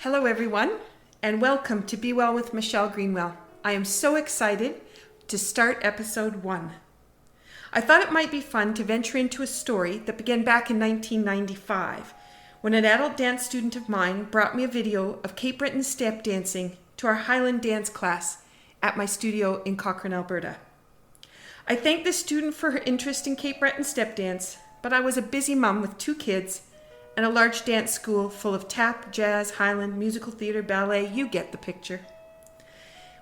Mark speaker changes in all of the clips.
Speaker 1: Hello everyone, and welcome to Be Well with Michelle Greenwell. I am so excited to start episode 1. I thought it might be fun to venture into a story that began back in 1995, when an adult dance student of mine brought me a video of Cape Breton step dancing to our Highland dance class at my studio in Cochrane, Alberta. I thank this student for her interest in Cape Breton step dance, but I was a busy mum with 2 kids and a large dance school full of tap, jazz, Highland, musical theater, ballet. You get the picture.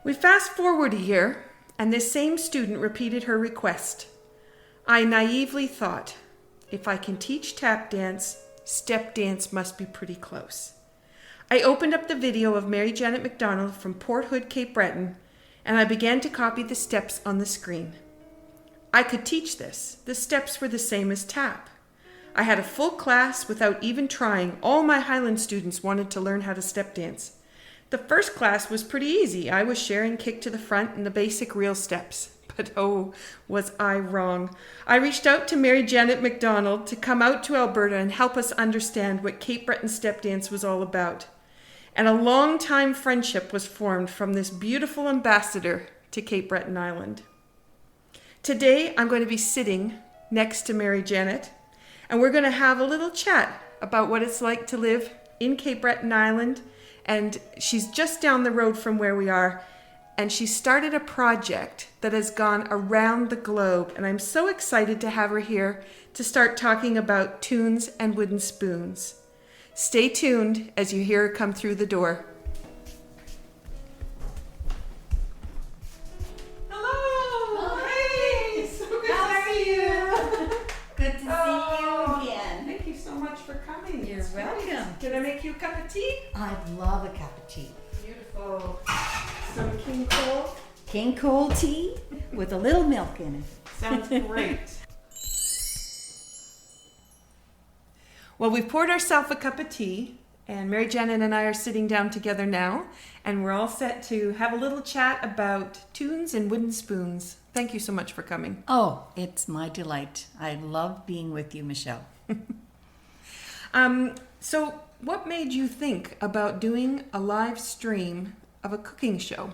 Speaker 1: We fast forward a year, and this same student repeated her request. I naively thought, if I can teach tap dance, step dance must be pretty close. I opened up the video of Mary Janet MacDonald from Port Hood, Cape Breton, and I began to copy the steps on the screen. I could teach this. The steps were the same as tap. I had a full class without even trying. All my Highland students wanted to learn how to step dance. The first class was pretty easy. I was sharing kick to the front and the basic reel steps. But oh, was I wrong. I reached out to Mary Janet MacDonald to come out to Alberta and help us understand what Cape Breton step dance was all about. And a long-time friendship was formed from this beautiful ambassador to Cape Breton Island. Today, I'm going to be sitting next to Mary Janet, and we're going to have a little chat about what it's like to live in Cape Breton Island. And she's just down the road from where we are. And she started a project that has gone around the globe. And I'm so excited to have her here to start talking about tunes and wooden spoons. Stay tuned as you hear her come through the door. Did I make you a cup of tea?
Speaker 2: I'd love a cup of tea.
Speaker 1: Beautiful. Some King Cole.
Speaker 2: King Cole tea with a little milk in it.
Speaker 1: Sounds great. Well, we've poured ourselves a cup of tea, and Mary Janet and I are sitting down together now, and we're all set to have a little chat about tunes and wooden spoons. Thank you so much for coming.
Speaker 2: Oh, it's my delight. I love being with you, Michelle.
Speaker 1: So what made you think about doing a live stream of a cooking show?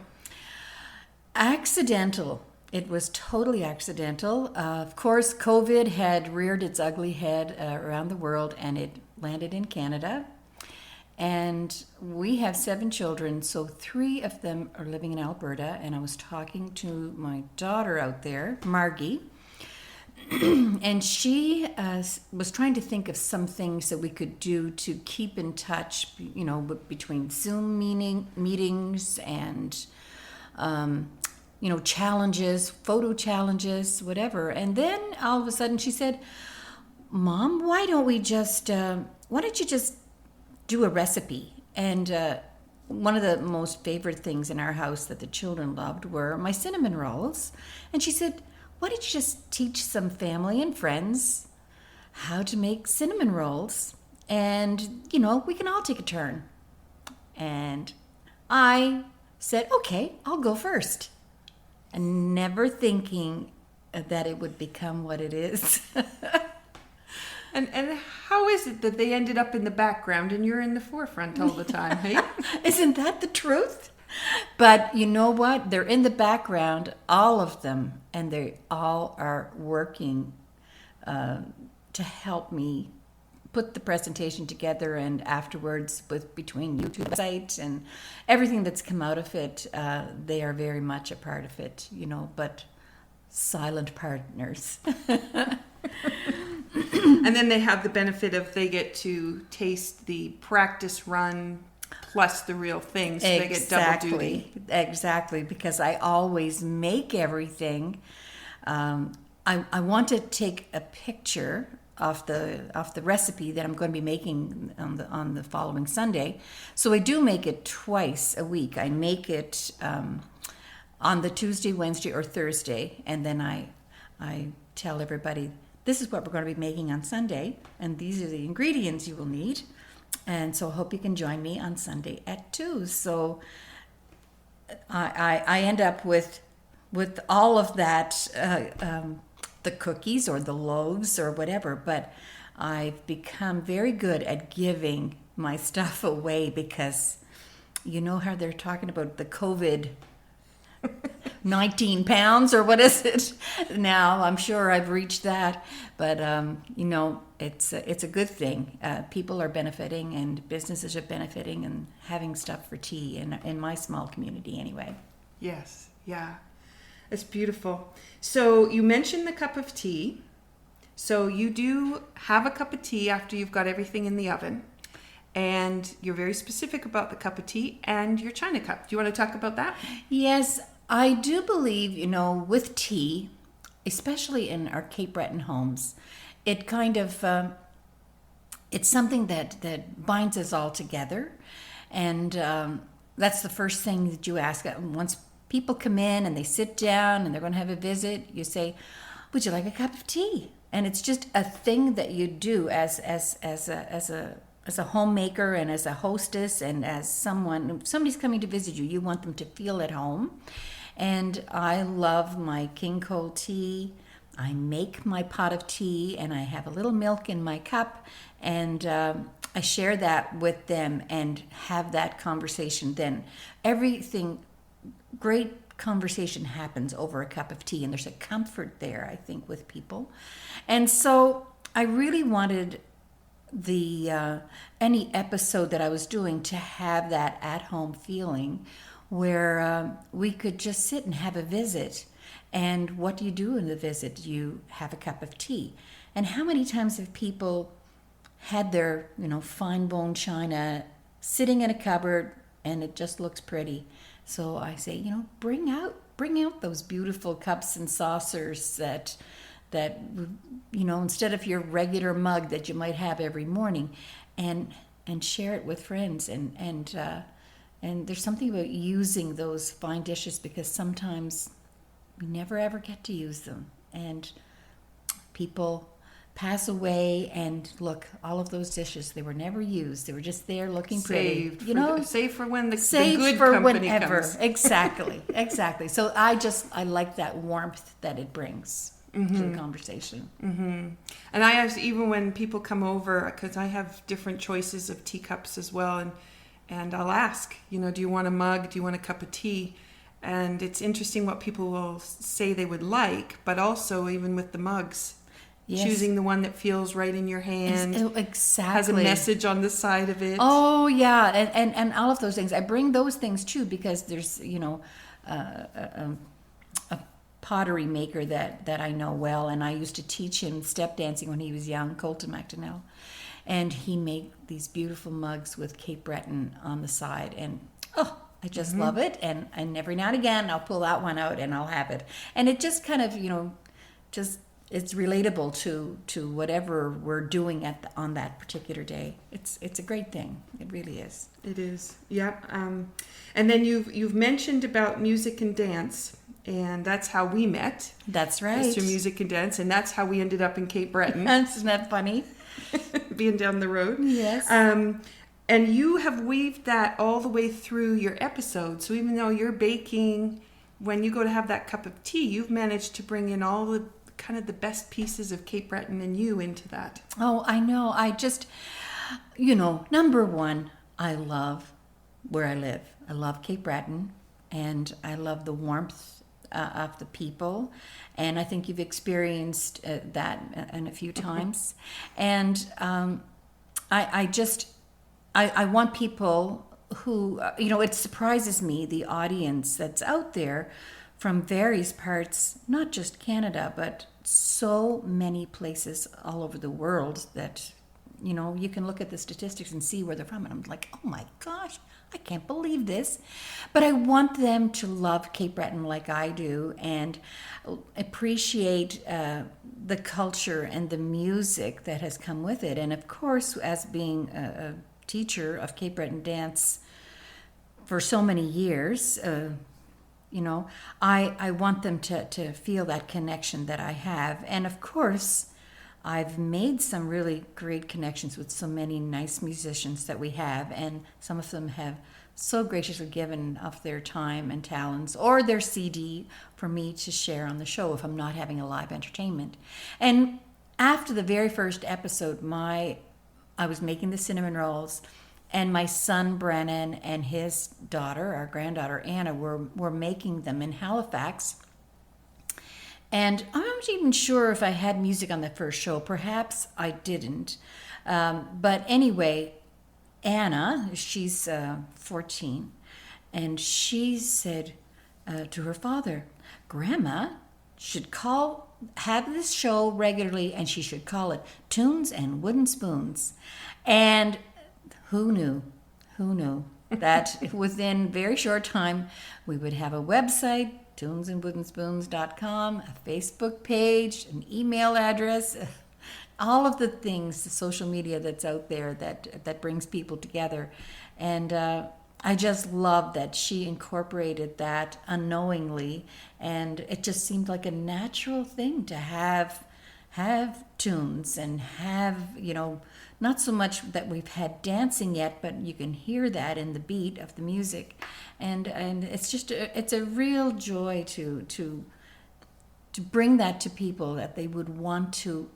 Speaker 2: Accidental. It was totally accidental. Of course, COVID had reared its ugly head around the world, and it landed in Canada. And we have 7 children, so 3 of them are living in Alberta. And I was talking to my daughter out there, Margie, and she was trying to think of some things that we could do to keep in touch, you know, between Zoom meetings and, challenges, photo challenges, whatever. And then all of a sudden she said, Mom, why don't you just do a recipe? And one of the most favorite things in our house that the children loved were my cinnamon rolls. And she said, why don't you just teach some family and friends how to make cinnamon rolls? And, we can all take a turn. And I said, okay, I'll go first. And never thinking that it would become what it is.
Speaker 1: And how is it that they ended up in the background and you're in the forefront all the time, hey?
Speaker 2: Isn't that the truth? But you know what? They're in the background, all of them, and they all are working to help me put the presentation together, and afterwards between YouTube site and everything that's come out of it, they are very much a part of it, but silent partners.
Speaker 1: And then they have the benefit of they get to taste the practice run plus the real thing, so they get double duty.
Speaker 2: Exactly, because I always make everything. I want to take a picture of the recipe that I'm going to be making on the following Sunday. So I do make it twice a week. I make it on the Tuesday, Wednesday, or Thursday, and then I tell everybody, this is what we're going to be making on Sunday, and these are the ingredients you will need. And so I hope you can join me on Sunday at 2. So I end up with all of that, the cookies or the loaves or whatever. But I've become very good at giving my stuff away because you know how they're talking about the COVID 19 pounds or what is it now? I'm sure I've reached that, but it's a good thing. People are benefiting and businesses are benefiting and having stuff for tea in my small community anyway.
Speaker 1: Yes, yeah, it's beautiful. So you mentioned the cup of tea. So you do have a cup of tea after you've got everything in the oven, and you're very specific about the cup of tea and your china cup. Do you want to talk about that?
Speaker 2: Yes, I do believe, with tea, especially in our Cape Breton homes, it kind of, it's something that binds us all together. And that's the first thing that you ask. Once people come in and they sit down and they're going to have a visit, you say, would you like a cup of tea? And it's just a thing that you do as a homemaker and as a hostess and as someone, if somebody's coming to visit you, you want them to feel at home. And I love my king cold tea. I make my pot of tea and I have a little milk in my cup, and I share that with them and have that conversation. Then everything, great conversation happens over a cup of tea, and there's a comfort there, I think, with people. And so I really wanted any episode that I was doing to have that at-home feeling where we could just sit and have a visit. And what do you do in the visit? You have a cup of tea. And how many times have people had their, fine bone china sitting in a cupboard and it just looks pretty? So I say, bring out those beautiful cups and saucers that instead of your regular mug that you might have every morning, and share it with friends. And there's something about using those fine dishes, because sometimes we never ever get to use them, and people pass away, and look, all of those dishes, they were never used. They were just there looking pretty.
Speaker 1: Save for when the
Speaker 2: saved
Speaker 1: good
Speaker 2: for
Speaker 1: company
Speaker 2: whenever.
Speaker 1: comes.
Speaker 2: Exactly. So I like that warmth that it brings to the conversation.
Speaker 1: Mm-hmm. And I have, even when people come over, because I have different choices of teacups as well, and I'll ask, do you want a mug? Do you want a cup of tea? And it's interesting what people will say they would like, but also even with the mugs, yes, choosing the one that feels right in your hand,
Speaker 2: exactly,
Speaker 1: has a message on the side of it.
Speaker 2: Oh yeah, and all of those things. I bring those things too because there's a pottery maker that I know well, and I used to teach him step dancing when he was young, Colton MacDonald, and he made these beautiful mugs with Cape Breton on the side, and I just love it, and every now and again I'll pull that one out and I'll have it, and it just kind of just it's relatable to whatever we're doing on that particular day. It's a great thing. It really is.
Speaker 1: It is. Yeah. And then you've mentioned about music and dance, and that's how we met.
Speaker 2: That's right.
Speaker 1: It's through music and dance, and that's how we ended up in Cape Breton.
Speaker 2: Isn't that funny?
Speaker 1: Being down the road.
Speaker 2: Yes.
Speaker 1: And you have weaved that all the way through your episode. So even though you're baking, when you go to have that cup of tea, you've managed to bring in all the kind of the best pieces of Cape Breton and you into that.
Speaker 2: Oh, I know. I just, number one, I love where I live. I love Cape Breton, and I love the warmth of the people. And I think you've experienced that a few times. And I want people who, it surprises me, the audience that's out there from various parts, not just Canada, but so many places all over the world that, you can look at the statistics and see where they're from. And I'm like, oh my gosh, I can't believe this. But I want them to love Cape Breton like I do, and appreciate the culture and the music that has come with it. And of course, as being a teacher of Cape Breton dance for so many years, I want them to feel that connection that I have. And of course, I've made some really great connections with so many nice musicians that we have, and some of them have so graciously given of their time and talents or their CD for me to share on the show if I'm not having a live entertainment. And after the very first episode, I was making the cinnamon rolls, and my son Brennan and his daughter, our granddaughter Anna, were making them in Halifax. And I'm not even sure if I had music on the first show. Perhaps I didn't. But anyway, Anna, she's 14, and she said to her father, Grandma should have this show regularly, and she should call it Tunes and Wooden Spoons. And who knew that within very short time we would have a website, tunesandwoodenspoons.com, a Facebook page, an email address, all of the things, the social media that's out there that brings people together. And I just love that she incorporated that unknowingly, and it just seemed like a natural thing to have tunes and have, not so much that we've had dancing yet, but you can hear that in the beat of the music, and it's just it's a real joy to bring that to people, that they would want to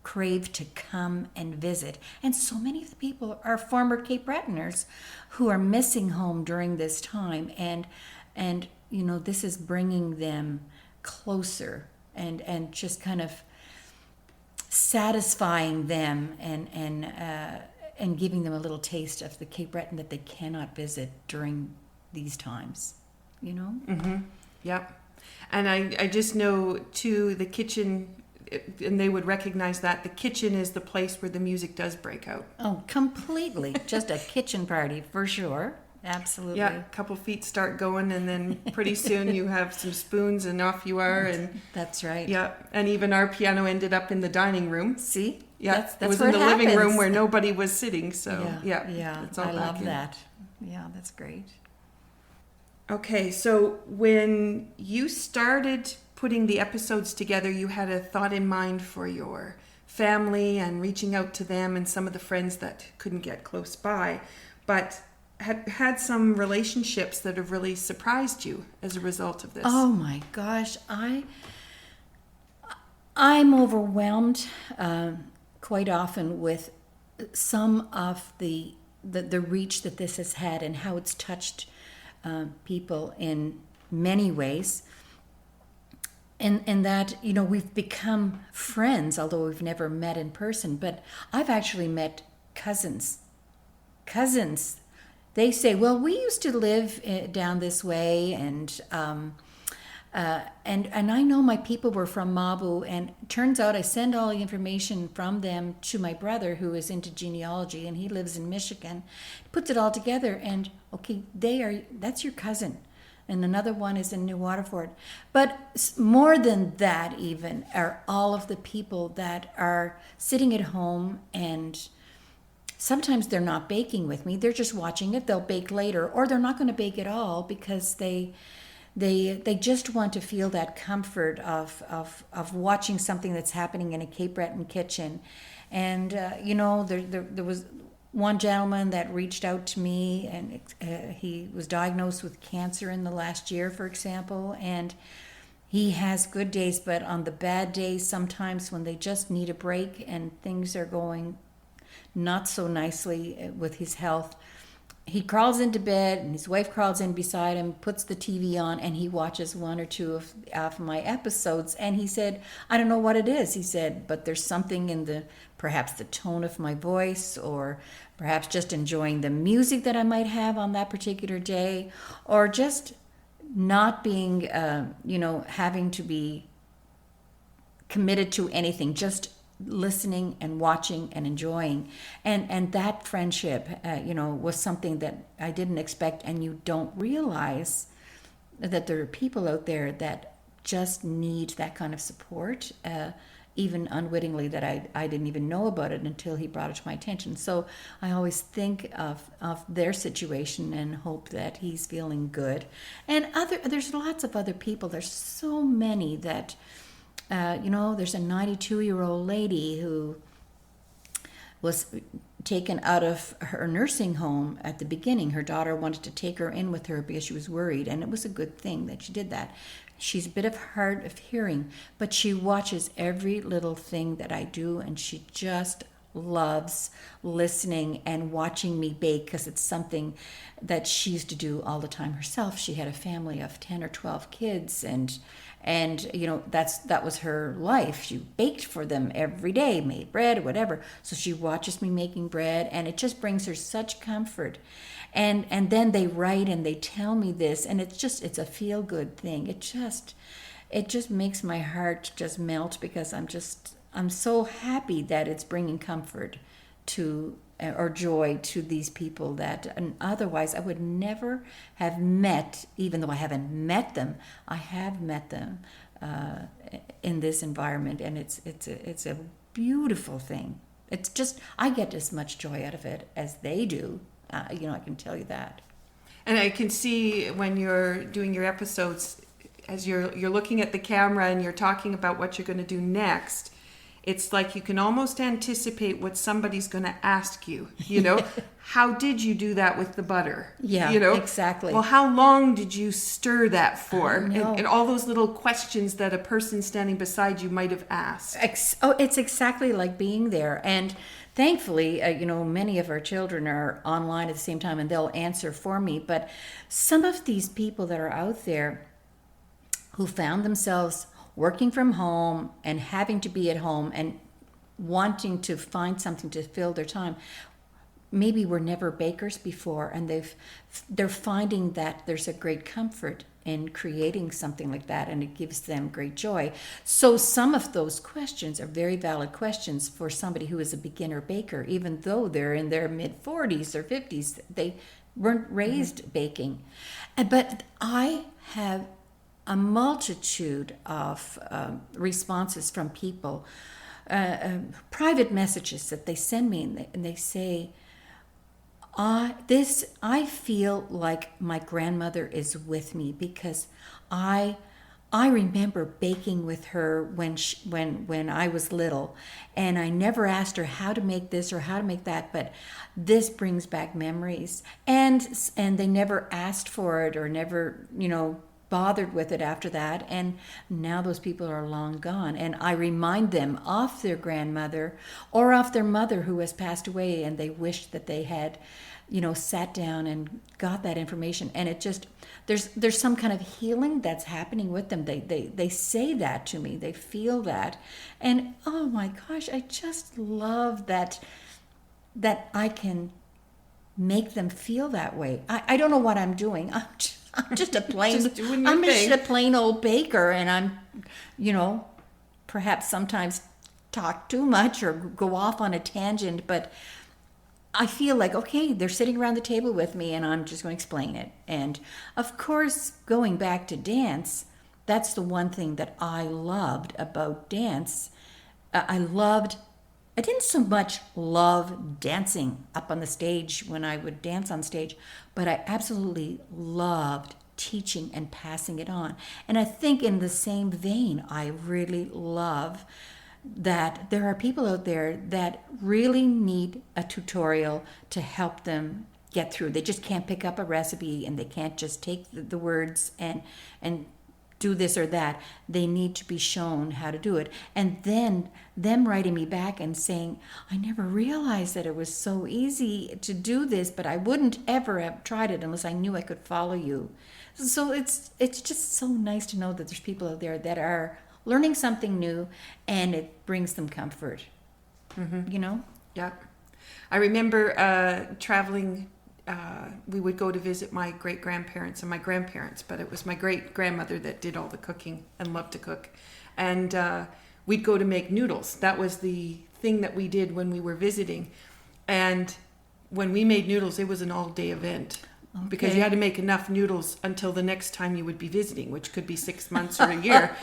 Speaker 2: crave to come and visit. And so many of the people are former Cape Bretoners who are missing home during this time, and this is bringing them closer and just kind of satisfying them and giving them a little taste of the Cape Breton that they cannot visit during these times,
Speaker 1: Mm-hmm. Yep. And I just know too, the kitchen, and they would recognize that the kitchen is the place where the music does break out.
Speaker 2: Oh, completely. Just a kitchen party for sure. Absolutely.
Speaker 1: Yeah, a couple feet start going, and then pretty soon you have some spoons and off you are. And
Speaker 2: that's right.
Speaker 1: Yeah, and even our piano ended up in the dining room.
Speaker 2: See?
Speaker 1: Yeah,
Speaker 2: that's
Speaker 1: it was
Speaker 2: where
Speaker 1: in the
Speaker 2: it
Speaker 1: living
Speaker 2: happens.
Speaker 1: room where nobody was sitting. So
Speaker 2: yeah,
Speaker 1: it's all
Speaker 2: I
Speaker 1: back
Speaker 2: love
Speaker 1: in.
Speaker 2: that. Yeah, that's great.
Speaker 1: Okay, so when you started putting the episodes together, you had a thought in mind for your family and reaching out to them and some of the friends that couldn't get close by, but had some relationships that have really surprised you as a result of this.
Speaker 2: Oh my gosh, I'm overwhelmed quite often with some of the reach that this has had and how it's touched people in many ways. And that, we've become friends, although we've never met in person. But I've actually met cousins. They say, well, we used to live down this way, and I know my people were from Mabu, and it turns out I send all the information from them to my brother, who is into genealogy, and he lives in Michigan. He puts it all together, and okay, that's your cousin. And another one is in New Waterford. But more than that even are all of the people that are sitting at home, and sometimes they're not baking with me. They're just watching it. They'll bake later, or they're not going to bake at all because they just want to feel that comfort of watching something that's happening in a Cape Breton kitchen. And, there was one gentleman that reached out to me, and he was diagnosed with cancer in the last year, for example, and he has good days, but on the bad days, sometimes when they just need a break and things are going not so nicely with his health, he crawls into bed and his wife crawls in beside him, puts the TV on, and he watches one or two of my episodes. And he said, I don't know what it is. He said, but there's something in perhaps the tone of my voice, or perhaps just enjoying the music that I might have on that particular day, or just not being, having to be committed to anything, just listening and watching and enjoying, and that friendship was something that I didn't expect. And you don't realize that there are people out there that just need that kind of support, even unwittingly, that I didn't even know about it until he brought it to my attention. So I always think of their situation and hope that he's feeling good. And there's lots of other people. There's so many that there's a 92-year-old lady who was taken out of her nursing home at the beginning. Her daughter wanted to take her in with her because she was worried, and it was a good thing that she did that. She's a bit hard of hearing, but she watches every little thing that I do, and she just loves listening and watching me bake because it's something that she used to do all the time herself. She had a family of 10 or 12 kids, and you know, that was her life. She baked for them every day, made bread or whatever. So she watches me making bread, and it just brings her such comfort. And then they write and they tell me this, and it's a feel good thing. It just makes my heart just melt, because I'm so happy that it's bringing comfort to, or joy to, these people that, and otherwise I would never have met. Even though I haven't met them, I have met them in this environment, and it's a beautiful thing. It's just, I get as much joy out of it as they do. You know, I can tell you that.
Speaker 1: And I can see when you're doing your episodes, as you're looking at the camera and you're talking about what you're going to do next, it's like you can almost anticipate what somebody's going to ask you, you know. How did you do that with the butter?
Speaker 2: Yeah,
Speaker 1: you know,
Speaker 2: exactly.
Speaker 1: Well, how long did you stir that for?
Speaker 2: And
Speaker 1: all those little questions that a person standing beside you might have asked.
Speaker 2: It's exactly like being there. And thankfully, you know, many of our children are online at the same time, and they'll answer for me. But some of these people that are out there who found themselves working from home and having to be at home and wanting to find something to fill their time, maybe were never bakers before, and they're finding that there's a great comfort in creating something like that, and it gives them great joy. So some of those questions are very valid questions for somebody who is a beginner baker, even though they're in their mid-40s or 50s. They weren't raised baking. But I have a multitude of responses from people, private messages that they send me, and they say, I feel like my grandmother is with me, because I remember baking with her when I was little, and I never asked her how to make this or how to make that, but this brings back memories. And they never asked for it, or never, you know, bothered with it after that, and now those people are long gone, and I remind them of their grandmother or of their mother who has passed away, and they wish that they had, you know, sat down and got that information. And it just, there's some kind of healing that's happening with them. They say that to me, they feel that, and oh my gosh, I just love that I can make them feel that way. I don't know what I'm doing. I'm just a plain
Speaker 1: Just a
Speaker 2: plain old baker, and I'm, you know, perhaps sometimes talk too much or go off on a tangent, but I feel like, okay, they're sitting around the table with me, and I'm just going to explain it. And of course, going back to dance, that's the one thing that I loved about dance. I didn't so much love dancing up on the stage when I would dance on stage, but I absolutely loved teaching and passing it on. And I think in the same vein, I really love that there are people out there that really need a tutorial to help them get through. They just can't pick up a recipe, and they can't just take the words and do this or that. They need to be shown how to do it. And then them writing me back and saying, I never realized that it was so easy to do this, but I wouldn't ever have tried it unless I knew I could follow you. So it's just so nice to know that there's people out there that are learning something new, and it brings them comfort. You know?
Speaker 1: Yeah. I remember traveling. We would go to visit my great-grandparents and my grandparents, but it was my great-grandmother that did all the cooking and loved to cook. And we'd go to make noodles. That was the thing that we did when we were visiting. And when we made noodles, it was an all-day event. Okay. Because you had to make enough noodles until the next time you would be visiting, which could be 6 months or a year.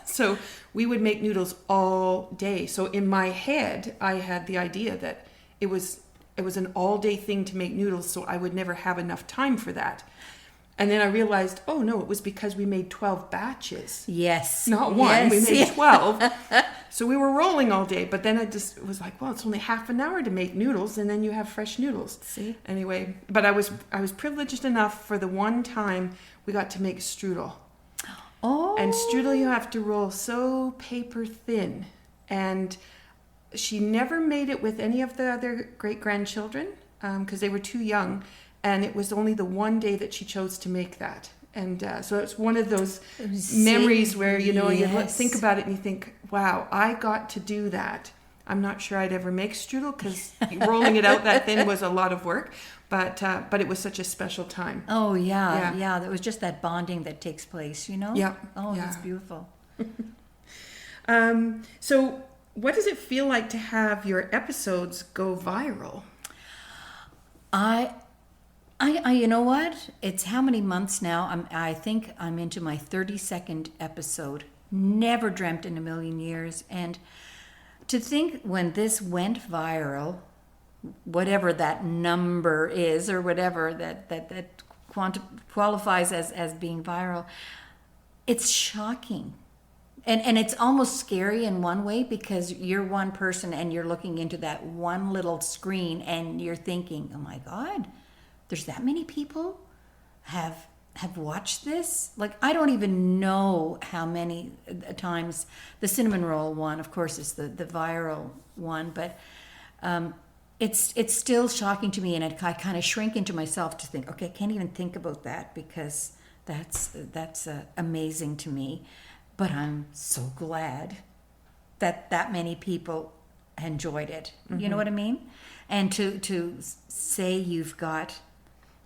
Speaker 1: So we would make noodles all day. So in my head, I had the idea that it was an all-day thing to make noodles, so I would never have enough time for that. And then I realized, oh no, it was because we made 12 batches.
Speaker 2: Yes.
Speaker 1: Not one,
Speaker 2: Yes.
Speaker 1: we made 12. So we were rolling all day, but then I just was like, well, it's only half an hour to make noodles, and then you have fresh noodles.
Speaker 2: See?
Speaker 1: Anyway, but I was privileged enough for the one time we got to make strudel.
Speaker 2: Oh.
Speaker 1: And strudel you have to roll so paper thin. And she never made it with any of the other great-grandchildren because they were too young. And it was only the one day that she chose to make that. And so it's one of those memories where, you think about it and you think, wow, I got to do that. I'm not sure I'd ever make strudel because rolling it out that thin was a lot of work. But it was such a special time.
Speaker 2: Oh, yeah. There was just that bonding that takes place,
Speaker 1: Yeah.
Speaker 2: Oh, that's beautiful.
Speaker 1: So what does it feel like to have your episodes go viral?
Speaker 2: I you know what? It's how many months now? I think I'm into my 32nd episode. Never dreamt in a million years. And to think when this went viral, whatever that number is or whatever that qualifies as being viral, it's shocking. And it's almost scary in one way because you're one person and you're looking into that one little screen and you're thinking, oh my God, there's that many people have watched this? Like, I don't even know how many times the cinnamon roll one, of course, is the viral one, but it's still shocking to me, and I kind of shrink into myself to think, okay, I can't even think about that because that's amazing to me. But I'm so glad that many people enjoyed it. Mm-hmm. You know what I mean? And to say you've got,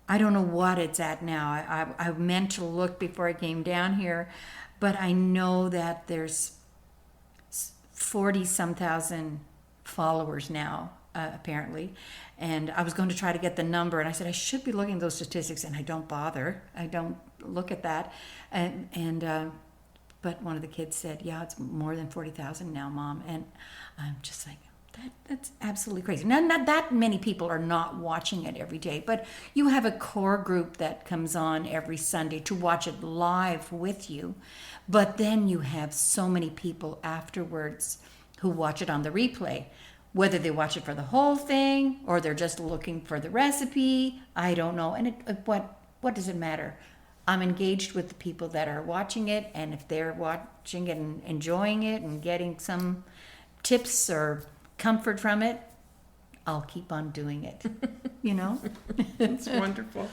Speaker 2: I don't know what it's at now. I meant to look before I came down here, but I know that there's 40-some thousand followers now, apparently. And I was going to try to get the number, and I said I should be looking at those statistics, and I don't bother. I don't look at that. But one of the kids said, yeah, it's more than 40,000 now, Mom. And I'm just like, that's absolutely crazy. Now, not that many people are not watching it every day, but you have a core group that comes on every Sunday to watch it live with you. But then you have so many people afterwards who watch it on the replay, whether they watch it for the whole thing or they're just looking for the recipe. I don't know. And what does it matter? I'm engaged with the people that are watching it, and if they're watching it and enjoying it and getting some tips or comfort from it, I'll keep on doing it.
Speaker 1: It's wonderful.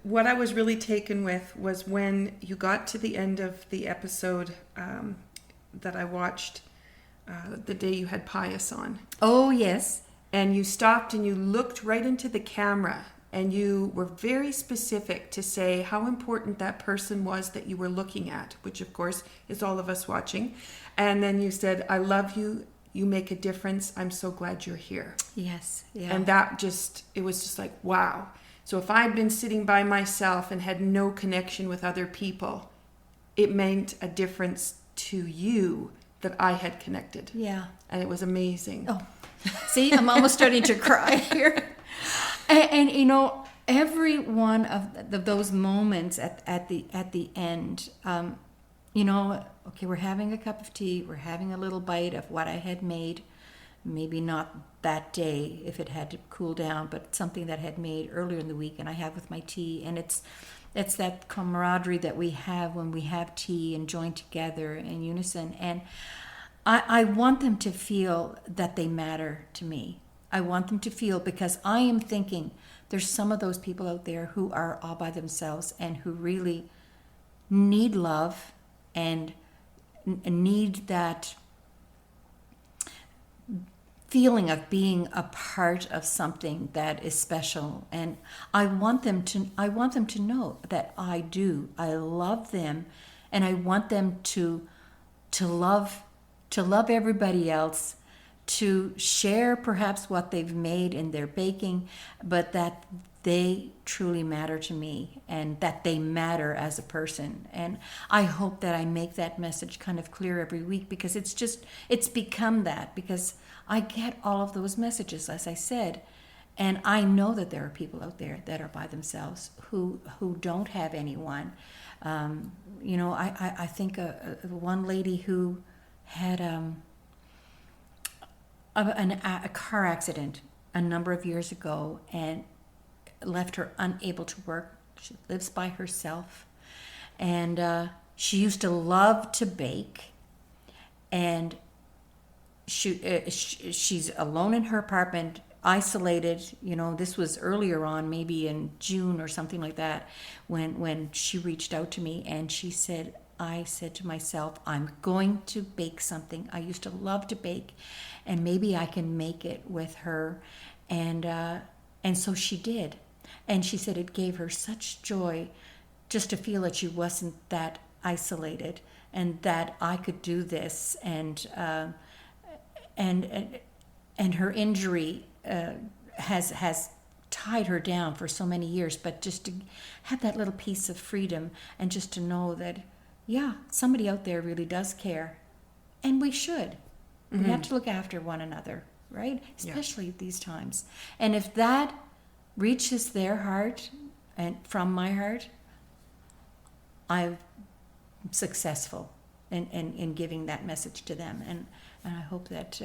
Speaker 1: What I was really taken with was when you got to the end of the episode that I watched the day you had Pius on.
Speaker 2: Oh, yes.
Speaker 1: And you stopped and you looked right into the camera. And you were very specific to say how important that person was that you were looking at, which of course is all of us watching. And then you said, I love you. You make a difference. I'm so glad you're here.
Speaker 2: Yes. Yeah.
Speaker 1: And it was just like, wow. So if I'd been sitting by myself and had no connection with other people, it meant a difference to you that I had connected.
Speaker 2: Yeah.
Speaker 1: And it was amazing.
Speaker 2: Oh, see, I'm almost starting to cry here. And every one of those moments at the end, okay, we're having a cup of tea, we're having a little bite of what I had made, maybe not that day if it had to cool down, but something that I had made earlier in the week, and I have with my tea, and it's that camaraderie that we have when we have tea and join together in unison, and I want them to feel that they matter to me. I want them to feel, because I am thinking there's some of those people out there who are all by themselves and who really need love and need that feeling of being a part of something that is special. And I want them to know that I do. I love them, and I want them to love everybody else, to share perhaps what they've made in their baking, but that they truly matter to me and that they matter as a person. And I hope that I make that message kind of clear every week, because it's become that, because I get all of those messages, as I said, and I know that there are people out there that are by themselves who don't have anyone. I think one lady who had a car accident a number of years ago and left her unable to work. She lives by herself, and she used to love to bake, and she's alone in her apartment, isolated. This was earlier on, maybe in June or something like that, when she reached out to me and she said, I said to myself, I'm going to bake something. I used to love to bake, and maybe I can make it with her. And so she did. And she said it gave her such joy just to feel that she wasn't that isolated, and that I could do this. And her injury has tied her down for so many years. But just to have that little piece of freedom, and just to know that, yeah, somebody out there really does care, and we should. We have to look after one another, right? Especially at these times. And if that reaches their heart and from my heart, I'm successful in giving that message to them. And I hope that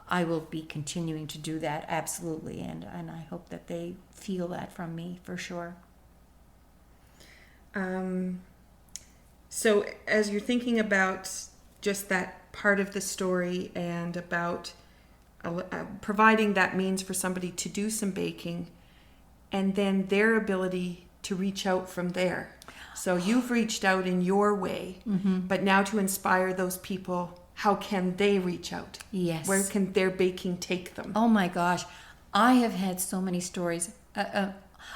Speaker 2: I will be continuing to do that, absolutely. And I hope that they feel that from me, for sure.
Speaker 1: So as you're thinking about just that part of the story, and about providing that means for somebody to do some baking, and then their ability to reach out from there. So you've reached out in your way, but now to inspire those people, how can they reach out?
Speaker 2: Yes.
Speaker 1: Where can their baking take them?
Speaker 2: Oh my gosh, I have had so many stories.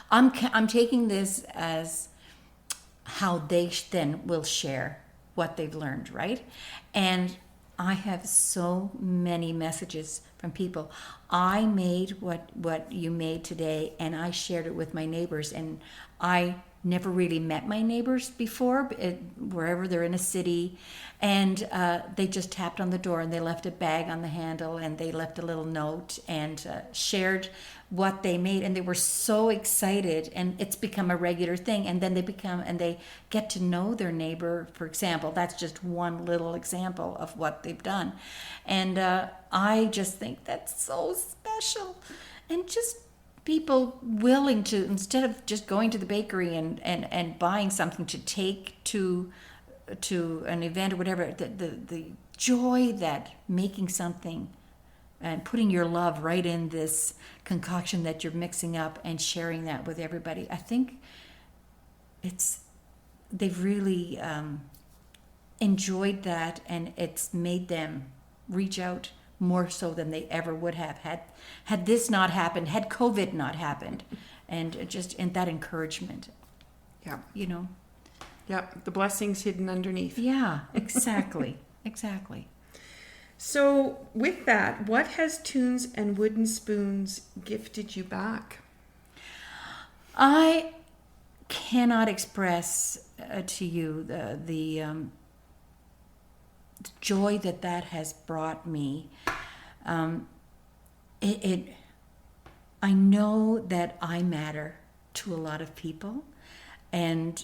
Speaker 2: I'm taking this as how they then will share what they've learned, right? And I have so many messages from people. I made what you made today, and I shared it with my neighbors. And I never really met my neighbors before, wherever they're in a city. And they just tapped on the door, and they left a bag on the handle, and they left a little note, and shared what they made. And they were so excited, and it's become a regular thing. And then they get to know their neighbor, for example. That's just one little example of what they've done. And I just think that's so special. And just people willing to, instead of just going to the bakery and buying something to take to an event or whatever, the joy that making something and putting your love right in this concoction that you're mixing up and sharing that with everybody. I think they've really enjoyed that, and it's made them reach out more so than they ever would have had this not happened, had COVID not happened. And that encouragement.
Speaker 1: Yeah.
Speaker 2: Yeah,
Speaker 1: the blessings hidden underneath.
Speaker 2: Yeah, exactly. Exactly.
Speaker 1: So with that, what has Tunes and Wooden Spoons gifted you back?
Speaker 2: I cannot express to you the joy that has brought me. I know that I matter to a lot of people, and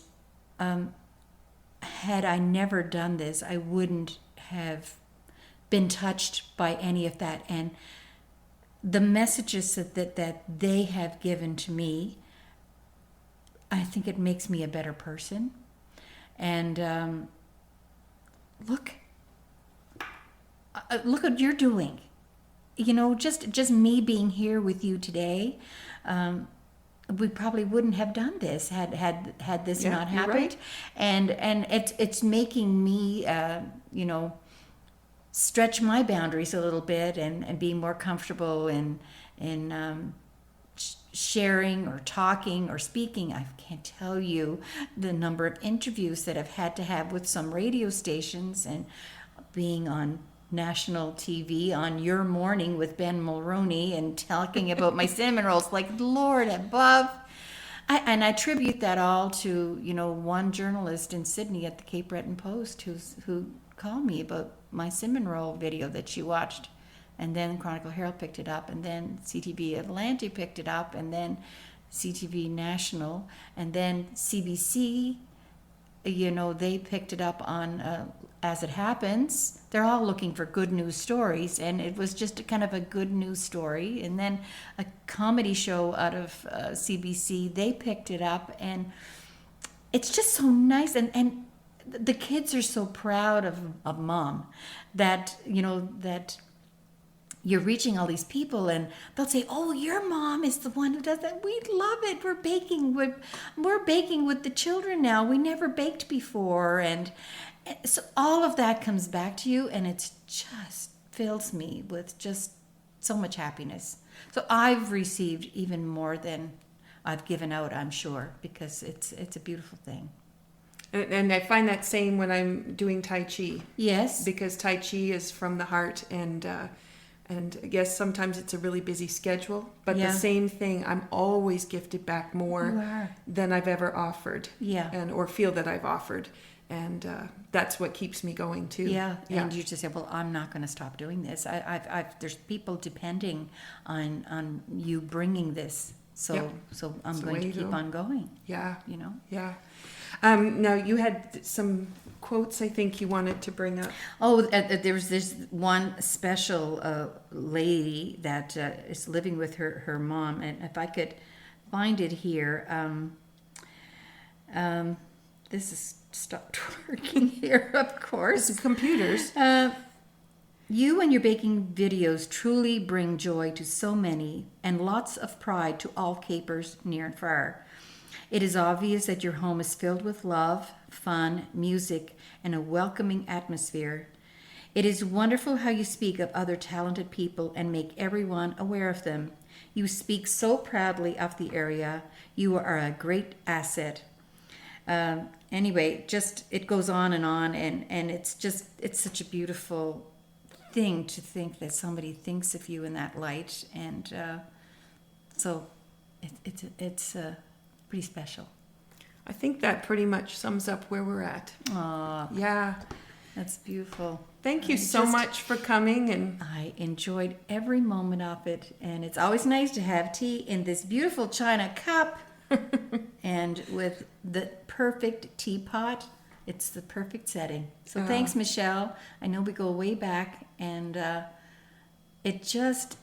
Speaker 2: had I never done this, I wouldn't have been touched by any of that. And the messages that they have given to me, I think it makes me a better person. And look what you're doing. Just me being here with you today, we probably wouldn't have done this had this not happened.
Speaker 1: Right.
Speaker 2: And it's making me stretch my boundaries a little bit, and be more comfortable in sharing or talking or speaking. I can't tell you the number of interviews that I've had to have with some radio stations, and being on national TV on Your Morning with Ben Mulroney and talking about my cinnamon rolls, like Lord above. I attribute that all to one journalist in Sydney at the Cape Breton Post who called me about my cinnamon roll video that she watched, and then Chronicle Herald picked it up, and then CTV Atlantic picked it up, and then CTV National, and then CBC. They picked it up on As It Happens. They're all looking for good news stories, and it was just a kind of a good news story. And then a comedy show out of CBC, they picked it up, and it's just so nice. And the kids are so proud of mom that, that you're reaching all these people, and they'll say, "Oh, your mom is the one who does that. We love it. We're baking with the children now. We never baked before." And so all of that comes back to you, and it just fills me with just so much happiness. So I've received even more than I've given out, I'm sure, because it's a beautiful thing.
Speaker 1: And I find that same when I'm doing Tai Chi.
Speaker 2: Yes.
Speaker 1: Because Tai Chi is from the heart, and I guess sometimes it's a really busy schedule. But
Speaker 2: Yeah.
Speaker 1: the same thing, I'm always gifted back
Speaker 2: You
Speaker 1: more
Speaker 2: are.
Speaker 1: than I've ever offered.
Speaker 2: Yeah.
Speaker 1: Or feel that I've offered. And that's what keeps me going too.
Speaker 2: Yeah, and you just say, "Well, I'm not going to stop doing this. There's people depending on you bringing this, so I'm going to keep on going."
Speaker 1: Yeah.
Speaker 2: You know.
Speaker 1: Yeah. Now you had some quotes I think you wanted to bring up.
Speaker 2: Oh, there was this one special lady that is living with her mom, and if I could find it here, this is stopped working here, of course.
Speaker 1: It's computers.
Speaker 2: You and your baking videos truly bring joy to so many and lots of pride to all Capers near and far. It is obvious that your home is filled with love, fun, music, and a welcoming atmosphere. It is wonderful how you speak of other talented people and make everyone aware of them. You speak so proudly of the area. You are a great asset. Anyway, just it goes on, and it's such a beautiful thing to think that somebody thinks of you in that light, and so it's pretty special.
Speaker 1: I think that pretty much sums up where we're at.
Speaker 2: Aw,
Speaker 1: Yeah.
Speaker 2: that's beautiful.
Speaker 1: Thank you so much for coming, and
Speaker 2: I enjoyed every moment of it, and it's always nice to have tea in this beautiful china cup and with the perfect teapot. It's the perfect setting. So thanks, Michelle. I know we go way back, and it just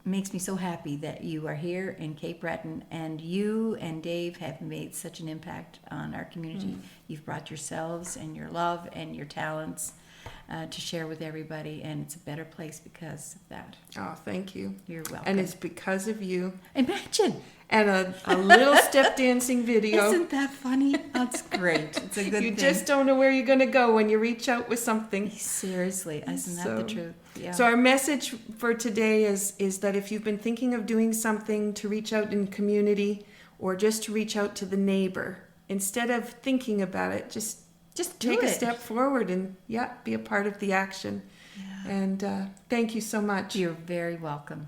Speaker 2: makes me so happy that you are here in Cape Breton, and you and Dave have made such an impact on our community. You've brought yourselves and your love and your talents to share with everybody, and it's a better place because of that.
Speaker 1: oh, thank you.
Speaker 2: You're welcome.
Speaker 1: And it's because of you.
Speaker 2: Imagine.
Speaker 1: And a little step dancing video.
Speaker 2: Isn't that funny? That's great. It's a good
Speaker 1: You
Speaker 2: thing.
Speaker 1: just don't know where you're going to go when you reach out with something.
Speaker 2: Seriously, isn't that the truth? Yeah.
Speaker 1: So our message for today is that if you've been thinking of doing something to reach out in community or just to reach out to the neighbor, instead of thinking about it, just take a step forward and be a part of the action.
Speaker 2: Yeah.
Speaker 1: And thank you so much.
Speaker 2: You're very welcome.